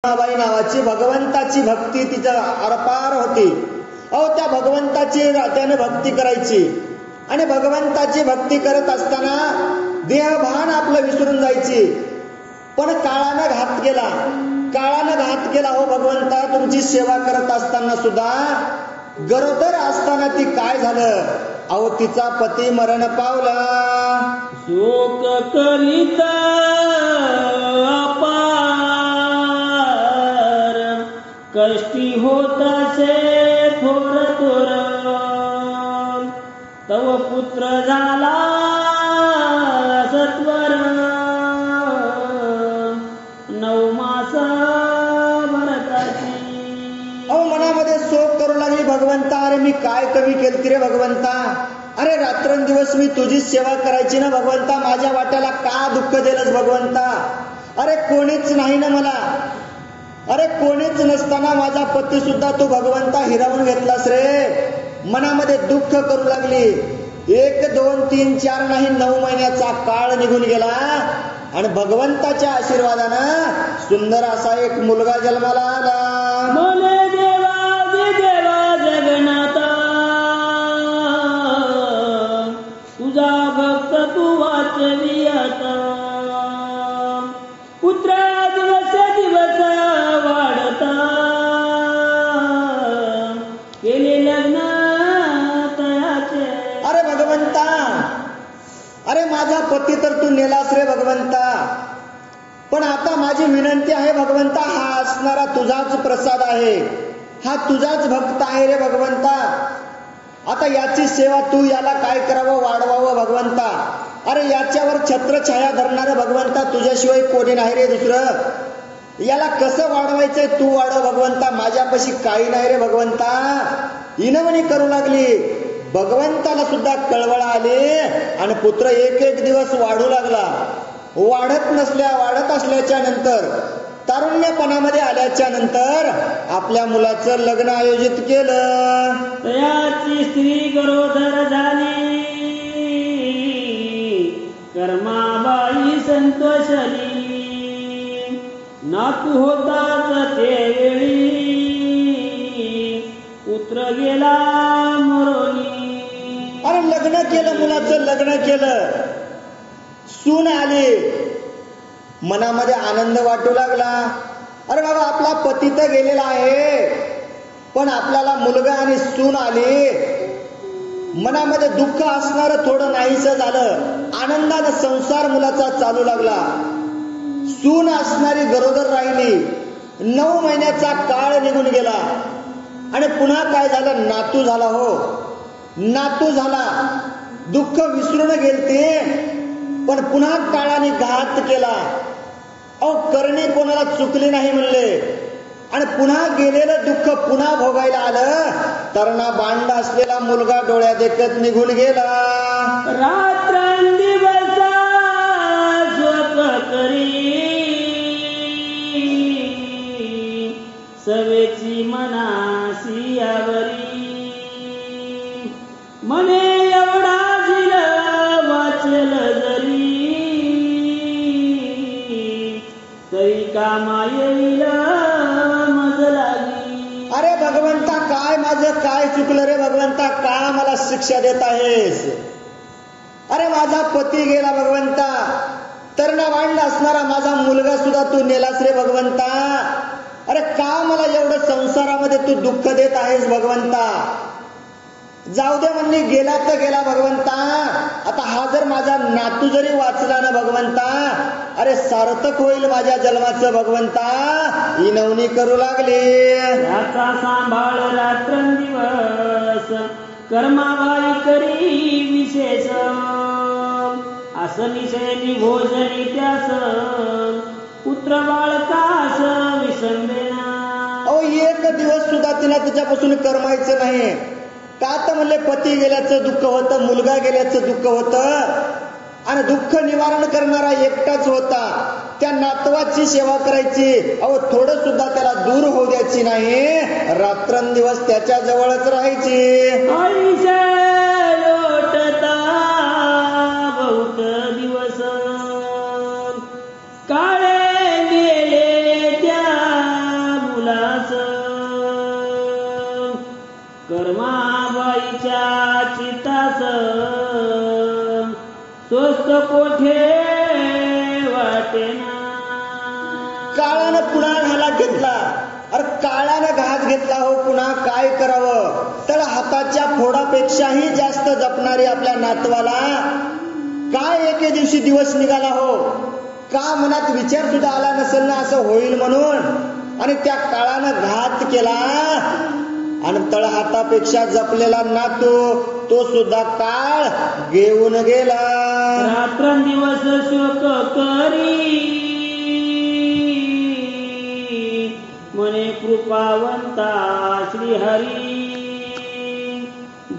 बाई नावाची भगवंताची भक्ती तिच्या अरपार होती. अहो त्या भगवंताची त्याने भक्ती करायची आणि भगवंताची भक्ती करत असताना देहभान आपलं विसरून जायची. पण काळानं घात केला हो भगवंता. तुमची सेवा करत असताना सुद्धा गरोदर असताना ती काय झालं, अहो तिचा पती मरण पावला. शोक करिता कष्टी होतासे थोर थोर, तव पुत्र झाला सत्वर, 9 मास भरताची. अहो मनामध्ये शोक करू लागली भगवंता. अरे मी काय कमी केलती रे भगवंता. अरे रात्रंदिवस मी तुझीच सेवा करायची ना भगवंता. माझ्या वाट्याला का दुःख दिलंस भगवंता. अरे कोणीच नाही ना मला. अरे कोणीच नसताना माझा पती सुद्धा तू भगवंता हिरावून घेतलास रे. मनामध्ये दुःख करू लागली. 1 2 3 4 नाही 9 महिन्याचा काळ निघून गेला आणि भगवंताच्या आशीर्वादानं सुंदर असा एक मुलगा जन्माला आला. बोले देवा देवा जगन्नाथा, तुझा भक्त तू वाचवी आता. पुत्र दिवस दिवस वाढता, केले लग्न तयाचे. अरे भगवंता, अरे माझा पती तर तू नेलास रे भगवंता. पण आता माझी विनंती आहे भगवंता, हा असणारा तुझाच प्रसाद आहे, हा तुझाच भक्त आहे रे भगवंता. आता याची सेवा तू याला काय करावं, वाढवावं भगवंता. अरे याच्यावर छत्रछाया धरणारं भगवंता तुझ्याशिवाय कोणी नाही रे दुसरं. याला कसं वाढवायचंय तू वाढव भगवंता. माझ्यापाशी काही नाही रे भगवंता. इनवणी करू लागली. भगवंताला सुद्धा कळवळ आली आणि पुत्र एक दिवस वाढू लागला. वाढत असल्याच्या नंतर तारुण्यपणामध्ये आल्याच्या नंतर आपल्या मुलाचं लग्न आयोजित केलं. तयाची स्त्री गरोदर झाली, कर्माबाई संतोषली. नातू होताच ते वेळी, पुत्र गेला मरोनी. अरे लग्न केलं, मुलाचं लग्न केलं, सून आली. मनामध्ये आनंद वाटू लागला. अरे बाबा आपला पती तर गेलेला आहे, पण आपल्याला मुलगा आणि सून आली. मनामध्ये दुःख असणारं थोडं नाहीसं झालं. आनंदानं संसार मुलाचा चालू लागला. सून असणारी गरोदर राहिली. 9 महिन्याचा काळ निघून गेला आणि पुन्हा काय झालं, नातू झाला. हो नातू झाला. दुःख विसरून गेलते, पण पुन्हा काळाने घात केला. अहो करणी कोणाला चुकली नाही म्हणले आणि पुन्हा गेलेलं दुःख पुन्हा भोगायला आलं. तरणा बांड असलेला मुलगा डोळ्या देखत निघून गेला. रात्रंदिवस स्वत करी, सवेची मनासी यावरी. मने एवढा झिल वाचल जरी, तरी कामा येईल मज लागी. अरे भगवंता काय माझं काय चुकलं रे भगवंता. का मला शिक्षा देत आहेस. अरे माझा पती गेला भगवंता. तरणा वांड असणारा माझा मुलगा सुद्धा तू नेलास रे भगवंता. अरे का मला एवढं संसारामध्ये तू दुःख देत आहेस भगवंता. जाऊ दे म्हणली, गेला तर गेला भगवंता. आता हा जर माझा नातू जरी वाचला ना भगवंता, अरे सार्थक होईल माझ्या जन्माचं भगवंता. इनवणी करू लागली. याचा सांभाळ रात्रंदिवस, कर्माबाई करी विशेष. असं निशयनी भोजनी त्यास, पुत्र बाळकास विसंबेना. अहो 1 दिवस सुद्धा तिला तिच्यापासून करमायचं नाही. का तर म्हणले पती गेल्याचं दुःख होतं, मुलगा गेल्याचं दुःख होतं आणि दुःख निवारण करणारा एकटाच होता. त्या नातवाची सेवा करायची. अहो थोडं सुद्धा त्याला दूर होऊ द्यायची नाही. रात्रंदिवस त्याच्या जवळच राहायची. आईशा लोटता बहुत दिवस, काळे गेले त्या दास कर्माबाईच्या चितास स्वस्त कोठे वाटेना. काळानं पुन्हा घाला घेतला. अरे काळानं घास घेतला हो, पुन्हा काय करावं. तर हाताच्या फोडापेक्षाही जास्त जपणारी आपल्या नातवाला काय एके दिवशी दिवस निघाला हो. का मनात विचार सुद्धा आला नसेल ना असं होईल म्हणून. आणि त्या काळानं घात केला आणि तळहातापेक्षा जपलेला नातू तो सुद्धा काळ घेऊन गेला. रात्रंदिवस शोक करी म्हणे कृपावंता श्रीहरी.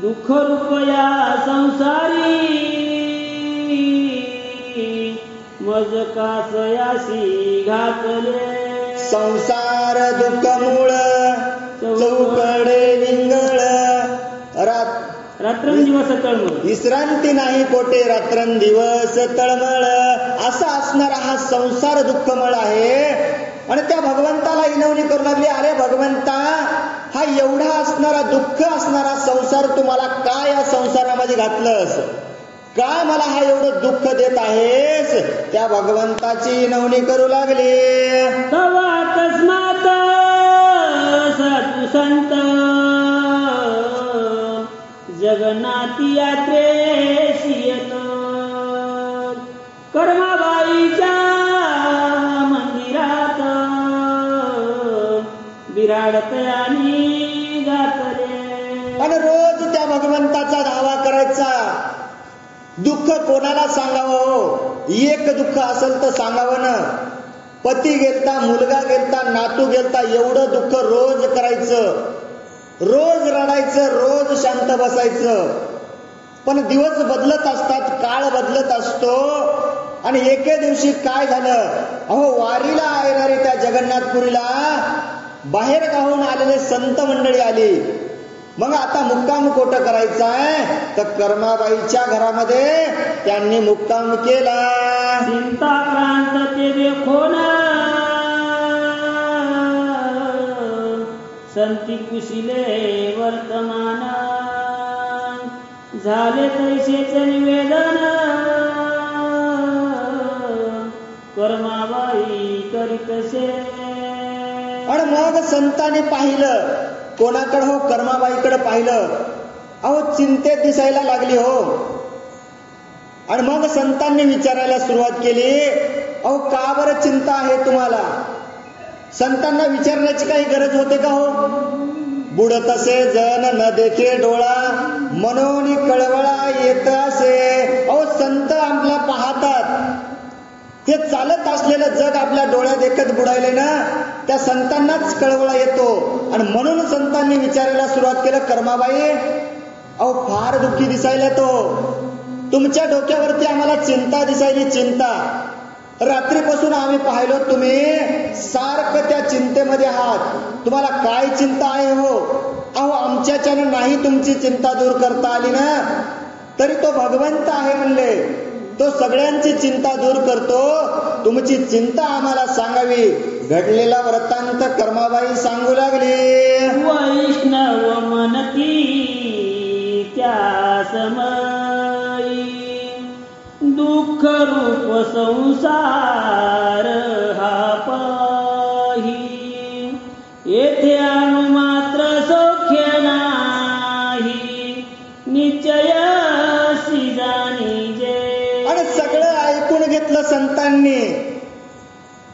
दुःख रुपया संसारी मज कासयासी घातले. संसार दुःख मूळ चौकडे विंगळ. रात्रंदिवस तळमळ विश्रांती नाही कोठे रात्रंदिवस तळमळ. असा असणारा हा संसार दुःखमळ आहे. आणि त्या भगवंताला विनवणी करू लागली, अरे भगवंता, हा एवढा असणारा दुःख असणारा संसार तुम्हाला काय या संसारामध्ये घातलंस, काय मला हा एवढं दुःख देत आहेस. त्या भगवंताची विनवणी करू लागली. तवा तस्मात साधू संत जगन्नाथी यात्रेशी येत. कर्माबाईच्या मंदिरात बिराडतयानी घातले. आणि रोज त्या भगवंताचा धावा करायचा. दुःख कोणाला सांगावं हो. एक दुःख असेल तर सांगावं ना. पती गेलता, मुलगा गेलता, नातू गेलता, एवढं दुःख रोज करायचं, रोज रडायचं, रोज शांत बसायचं. पण दिवस बदलत असतात, काळ बदलत असतो. आणि एके दिवशी काय झालं, अहो वारीला येणारी त्या जगन्नाथपुरीला बाहेर गावून आलेले संत मंडळी आली. मग आता मुक्काम कोठं करायचा आहे, तर कर्माबाईच्या घरामध्ये त्यांनी मुक्काम केला. चिंताक्रांत ते देखोन संती कुशिले वर्तमान. झाले तैसेच निवेदन कर्माबाई करीतसे. आणि मग संतांनी पाहिलं कोणाकडे हो, कर्माबाईकडे पाहिलं. अहो चिंतेत दिसायला लागली हो. आणि मग संतांनी विचारायला सुरुवात केली, अहो का बरं चिंता आहे तुम्हाला. संतांना विचारण्याची काही गरज होते का हो. बुडत असे जन न देखे डोळा मनोनी कळवळा येत असे. अहो संत आपला पाहतात, ते चालत असलेलं जग आपल्या डोळ्या देखत बुडायले ना, त्या संतांनाच कळवळा येतो. आणि म्हणून संतांनी विचारायला सुरुवात केलं, कर्माबाई अहो फार दुःखी दिसायला तो. तुमच्या डोक्यावरती आम्हाला चिंता दिसायली, चिंता. रात्रीपासून आम्ही पाहिलो तुम्ही सारखं त्या चिंतेमध्ये आहात. तुम्हाला काय चिंता आहे हो. अहो आमच्याच्यानं नाही तुमची चिंता दूर करता आली ना, तरी तो भगवंत आहे म्हणले, तो सगळ्यांची चिंता दूर करतो. तुमची चिंता आम्हाला सांगावी. घडलेला वृत्तांत कर्माबाई सांगू लागली. वैष्णव मनती त्या समयी दुःख रूप संसार हा पाही. येथे अनु मात्र सौख्य नाही निश्चय जाणीजे. आणि सगळं ऐकून घेतलं संतांनी.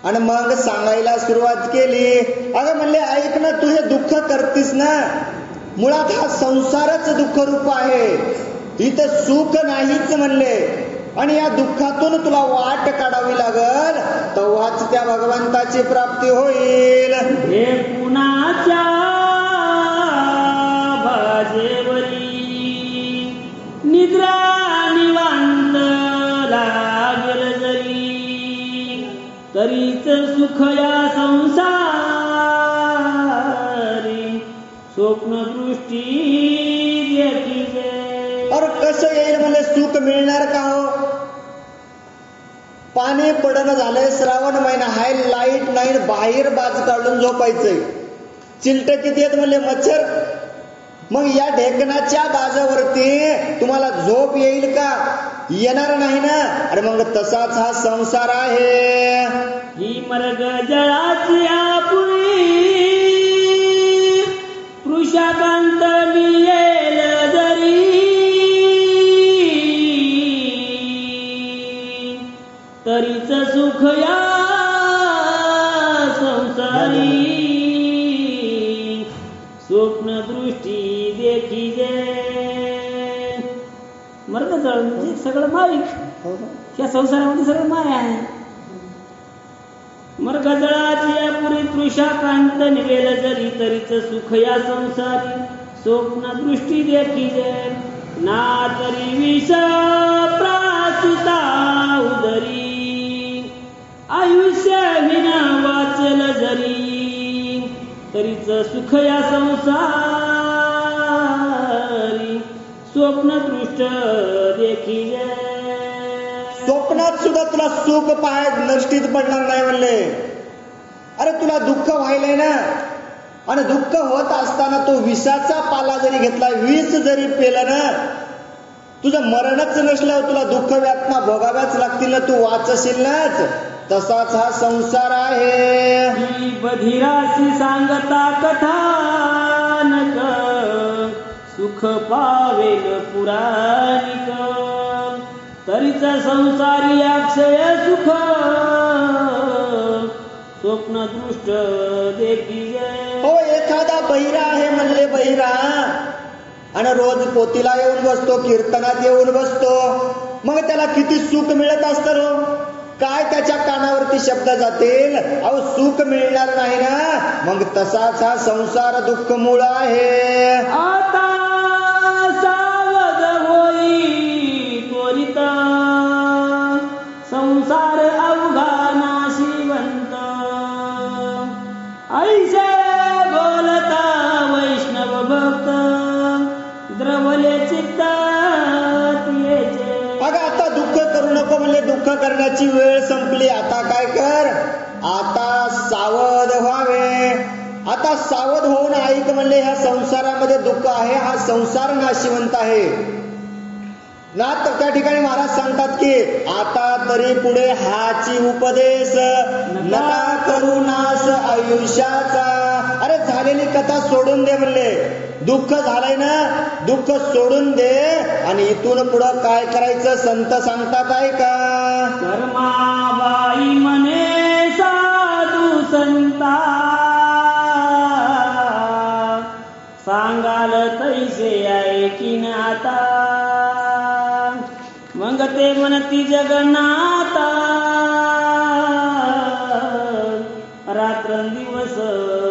आणि मग सांगायला सुरुवात केली, अगं म्हणले ऐक ना, तू हे दुःख करतीस ना, मुळात हा संसारच दुःख रूप आहे, इथं सुख नाहीच म्हणले. आणि या दुःखातून तुला वाट काढावी लागल, तेव्हाच त्या भगवंताची प्राप्ती होईल. हे कुणाच्या भाजेवरी निद्रा निवांत लागेल जरी, तरीच सुख या संसारी स्वप्न दृष्टी देखील. अरे कसं येईल म्हणले सुख मिळणार का हो. पाणी पडणं झालंय, श्रावण महिना हाय, लाईट नाही, बाहेर बाज काढून झोपायचंय. चिलट किती आहेत म्हणले मच्छर. मग या ढेकणाच्या बाजावरती तुम्हाला झोप येईल का? येणार नाही ना. अरे मग तसाच हा संसार आहे. ही मर्ग जळाची आपुळी पुरुषाकांत येल जरी तरीच सुख या संसारी स्वप्न दृष्टी देखी जे. मर्ग जळ म्हणजे सगळं माईक. या संसारामध्ये सगळं माय आहे. मर्ग जळाची अपुरी तृषाकांत निवेल जरी तरीच सुख या संसारी स्वप्न दृष्टी देखी जे. ना तरी विष प्राचिता उदरी आयुष्य विना वाचल जरी तरीच सुख या संसारी स्वप्न दृष्ट देखी जे. स्वप्नात सुद्धा तुला सुख पाहाय नष्टीत पडणार नाही म्हणले. अरे तुला दुःख व्हायलंय ना. आणि दुःख होत असताना तो विषाचा पाला जरी घेतला, विष जरी पेलं ना, तुझं मरणच नसलं तुला दुःख व्यातना भोगाव्याच लागतील ना. तू वाचशील नाच. तसाच हा संसार आहे. ही बधिराशी सांगता कथानक सुख पावेल पुराणिक तरीच संसारी अक्षय सुख स्वप्न दृष्ट देखी जे. हो एखादा बहिरा आहे म्हणले बहिरा आणि रोज पोतीला येऊन बसतो, कीर्तनात येऊन बसतो. मग त्याला किती सुख मिळत असतं रो. काय त्याच्या कानावरती शब्द जातील. अहो सुख मिळणार नाही ना. मग तसाच हा संसार दुःख मूळ आहे. आता सावध होई त्वरित संसार अवघा नाशिवंत ऐसे बोलता वैष्णव भक्त द्रवले चित्तात येचे. अगं आता दुःख करू नको म्हणले. दुःख करण्याची वेळ संपली. आता काय कर. आता सावध व्हावे. आता सावध होऊन ऐक म्हणले. ह्या संसारामध्ये दुःख आहे. हा संसार नाशिवंत आहे ना. तर त्या ठिकाणी महाराज सांगतात की आता तरी पुढे हाची उपदेश नका करू नाश आयुष्याचा. अरे झालेली कथा सोडून दे म्हणले. दुःख झालंय ना, दुःख सोडून दे आणि इथून पुढं काय करायचं संत सांगतात ऐका. कर्माबाई म्हणे साधू संता सांगाल तैसे ऐकीन आता. मग ते म्हणती जगन्नाथा रात्रंदिवस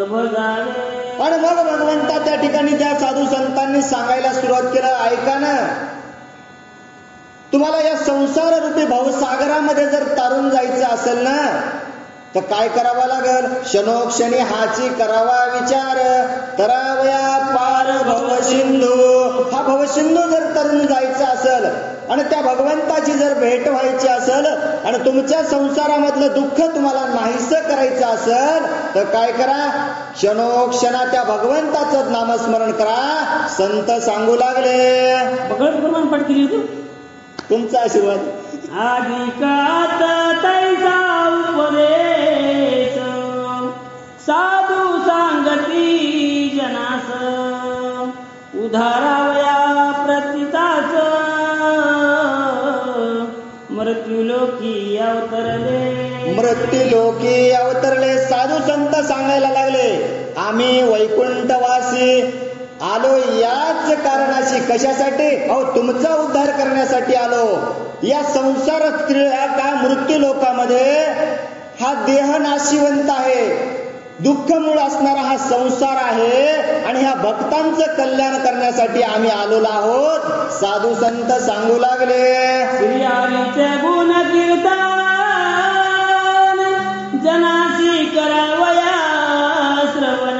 भजावे. आणि मग भगवंता त्या ठिकाणी त्या साधू संतांनी सांगायला सुरुवात केलं. ऐका ना, तुम्हाला या संसार रूपी भवसागरामध्ये जर तारून जायचं असेल ना तर काय करावं लागल. क्षणोक्षणी हाची करावा विचार. तरावया पार भवसिंधू. हा भवसिंधू जर तरुण जायचं असेल आणि त्या भगवंताची जर भेट व्हायची असेल आणि तुमच्या संसारामधलं दुःख तुम्हाला नाहीसं करायचं असेल तर काय करा. क्षणोक्षणा त्या भगवंताचं नामस्मरण करा. संत सांगू लागले. भगवत प्रमाण पाठ केली होती. तुमचा आशीर्वाद. अधिकात तैसा उपदेश साधू सांगती जनास उधारावया प्रतिताच मृत्यूलोकी अवतरले. मृत्यूलोकी अवतरले. साधू संत सांगायला लागले आम्ही वैकुंठवासी आलो याच कारणाशी. कशासाठी. अहो तुमचा उद्धार करण्यासाठी आलो. या संसार का मृत्यू लोकामध्ये हा देह नाशिवंत आहे. दुःखमूळ असणारा हा संसार आहे आणि ह्या भक्तांचं कल्याण करण्यासाठी आम्ही आलेलो आहोत. साधू संत सांगू लागले. श्री हरीचे गुण कीर्तन जनासी करावया श्रवण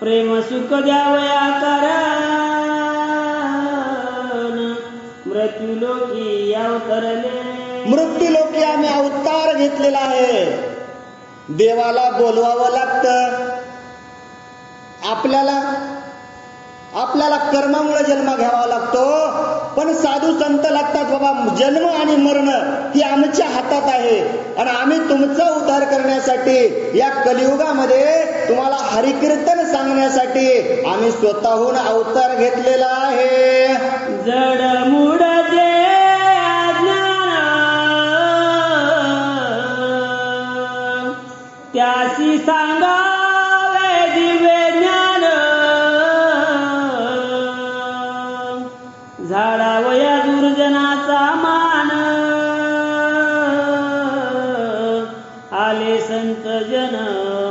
प्रेम सुख द्यावया कारण मृत्यूलोकी अवतरले. मृत्यूलोकी आम्ही अवतार घेतलेला आहे. देवाला बोलवावं लागतं. आपल्याला कर्मामुळे जन्म घ्यावा लागतो, पण साधू संत लागतात बाबा. जन्म आणि मरण ही आमच्या हातात आहे आणि आम्ही तुमचा उद्धार करण्यासाठी या कलियुगामध्ये तुम्हाला हरिकीर्तन सांगण्यासाठी आम्ही स्वतःहून अवतार घेतलेला आहे. जड मूड जे त्याशी सांगावे दिव्य ज्ञान, झाडावया दुर्जनाचा मान, आले संत जन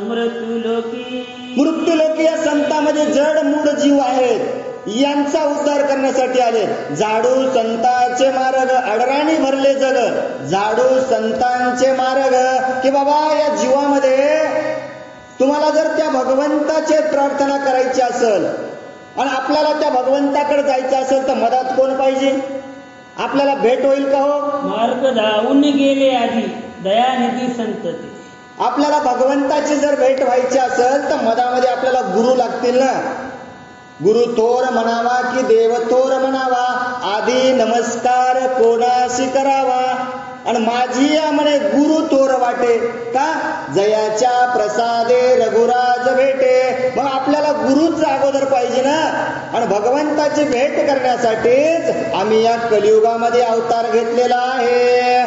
मृत्यूलोकी. मृत्यूलोकी या संतांमध्ये जड मूड जीव आहेत, यांचा उद्धार करण्यासाठी आले. झाडू संतांचे मार्ग अडराणी भरले जग, झाडू संतांचे मार्ग. की बाबा या जीवामध्ये तुम्हाला जर त्या भगवंताची प्रार्थना करायची असेल आणि आपल्याला त्या भगवंताकडे जायचं असेल तर मदत कोण पाहिजे? आपल्याला भेट होईल का हो? मार्ग धावून गेले आधी दयानिधी संत ते. आपल्याला भगवंताची जर भेट व्हायची असेल तर मधामध्ये आपल्याला गुरु लागतील ना. गुरु थोर म्हणावा की देव थोर म्हणावा, आधी नमस्कार कोणाशी करावा. आणि माझी या म्हणे गुरु थोर वाटे, का जयाच्या प्रसादे रघुराज भेटे. मग आपल्याला गुरुच अगोदर पाहिजे ना. आणि भगवंताची भेट करण्यासाठीच आम्ही या कलियुगामध्ये अवतार घेतलेला आहे.